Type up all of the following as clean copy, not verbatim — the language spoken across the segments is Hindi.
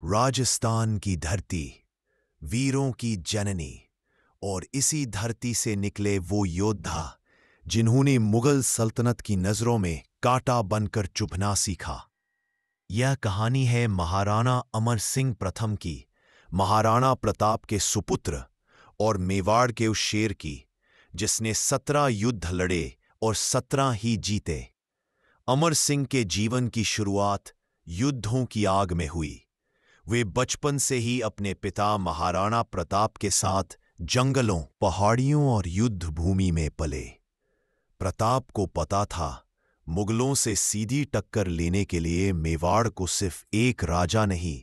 राजस्थान की धरती, वीरों की जननी, और इसी धरती से निकले वो योद्धा जिन्होंने मुगल सल्तनत की नजरों में कांटा बनकर चुभना सीखा। यह कहानी है महाराणा अमर सिंह प्रथम की, महाराणा प्रताप के सुपुत्र और मेवाड़ के उस शेर की जिसने 17 युद्ध लड़े और 17 ही जीते। अमर सिंह के जीवन की शुरुआत युद्धों की आग में हुई। वे बचपन से ही अपने पिता महाराणा प्रताप के साथ जंगलों, पहाड़ियों और युद्ध भूमि में पले। प्रताप को पता था मुगलों से सीधी टक्कर लेने के लिए मेवाड़ को सिर्फ एक राजा नहीं,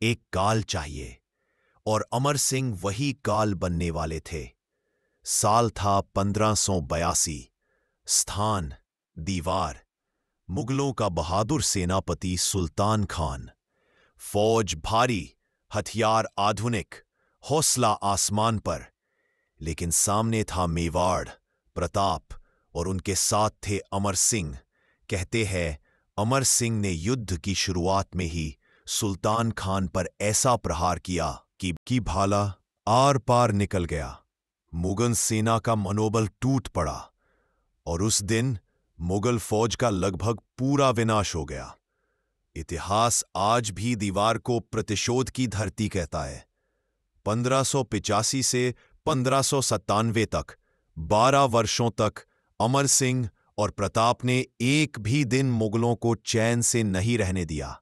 एक काल चाहिए, और अमर सिंह वही काल बनने वाले थे। साल था 1582। स्थान दीवार। मुगलों का बहादुर सेनापति सुल्तान खान। फौज भारी, हथियार आधुनिक, हौसला आसमान पर। लेकिन सामने था मेवाड़, प्रताप, और उनके साथ थे अमर सिंह। कहते हैं अमर सिंह ने युद्ध की शुरुआत में ही सुल्तान खान पर ऐसा प्रहार किया कि भाला आर पार निकल गया। मुगल सेना का मनोबल टूट पड़ा और उस दिन मुगल फौज का लगभग पूरा विनाश हो गया। इतिहास आज भी दीवार को प्रतिशोध की धरती कहता है। 1585 से 1597 तक 12 वर्षों तक अमर सिंह और प्रताप ने एक भी दिन मुगलों को चैन से नहीं रहने दिया।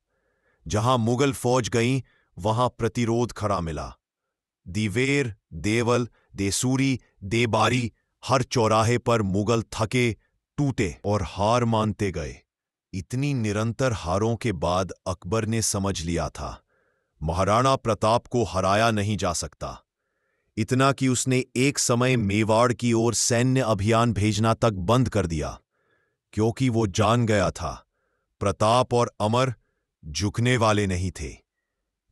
जहां मुगल फौज गई वहां प्रतिरोध खड़ा मिला। दिवेर, देवल, देसूरी, देबारी, हर चौराहे पर मुगल थके, टूटे और हार मानते गए। इतनी निरंतर हारों के बाद अकबर ने समझ लिया था महाराणा प्रताप को हराया नहीं जा सकता। इतना कि उसने एक समय मेवाड़ की ओर सैन्य अभियान भेजना तक बंद कर दिया, क्योंकि वो जान गया था प्रताप और अमर झुकने वाले नहीं थे।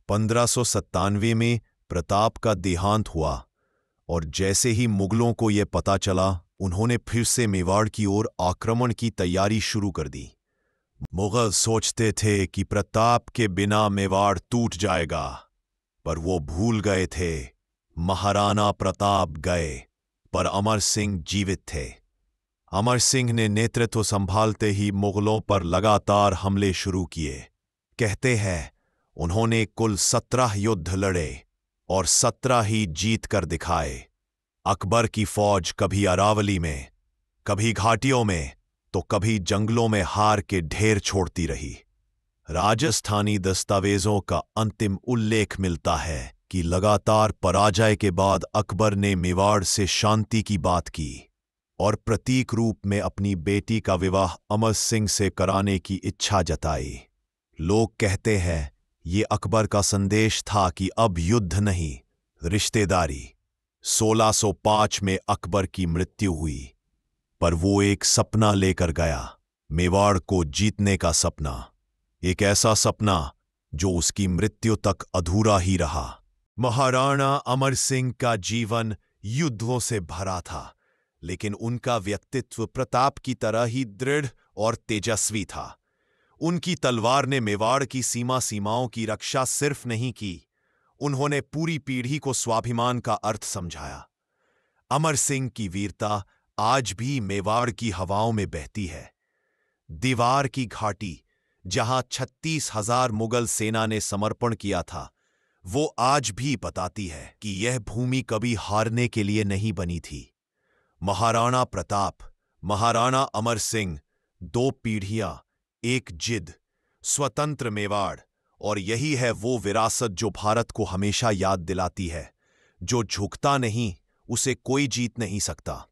1597 में प्रताप का देहांत हुआ और जैसे ही मुगलों को यह पता चला, उन्होंने फिर से मेवाड़ की ओर आक्रमण की तैयारी शुरू कर दी। मुगल सोचते थे कि प्रताप के बिना मेवाड़ टूट जाएगा, पर वो भूल गए थे महाराणा प्रताप गए, पर अमर सिंह जीवित थे। अमर सिंह ने नेतृत्व संभालते ही मुगलों पर लगातार हमले शुरू किए। कहते हैं उन्होंने कुल 17 युद्ध लड़े और 17 ही जीत कर दिखाए। अकबर की फौज कभी अरावली में, कभी घाटियों में, तो कभी जंगलों में हार के ढेर छोड़ती रही। राजस्थानी दस्तावेजों का अंतिम उल्लेख मिलता है कि लगातार पराजय के बाद अकबर ने मेवाड़ से शांति की बात की और प्रतीक रूप में अपनी बेटी का विवाह अमर सिंह से कराने की इच्छा जताई। लोग कहते हैं ये अकबर का संदेश था कि अब युद्ध नहीं, रिश्तेदारी। 1605 में अकबर की मृत्यु हुई, पर वो एक सपना लेकर गया, मेवाड़ को जीतने का सपना। एक ऐसा सपना जो उसकी मृत्यु तक अधूरा ही रहा। महाराणा अमर सिंह का जीवन युद्धों से भरा था, लेकिन उनका व्यक्तित्व प्रताप की तरह ही दृढ़ और तेजस्वी था। उनकी तलवार ने मेवाड़ की सीमाओं की रक्षा सिर्फ नहीं की, उन्होंने पूरी पीढ़ी को स्वाभिमान का अर्थ समझाया। अमर सिंह की वीरता आज भी मेवाड़ की हवाओं में बहती है। दीवार की घाटी, जहां 36,000 मुगल सेना ने समर्पण किया था, वो आज भी बताती है कि यह भूमि कभी हारने के लिए नहीं बनी थी। महाराणा प्रताप, महाराणा अमर सिंह, 2 पीढ़ियां, एक जिद, स्वतंत्र मेवाड़, और यही है वो विरासत जो भारत को हमेशा याद दिलाती है, जो झुकता नहीं उसे कोई जीत नहीं सकता।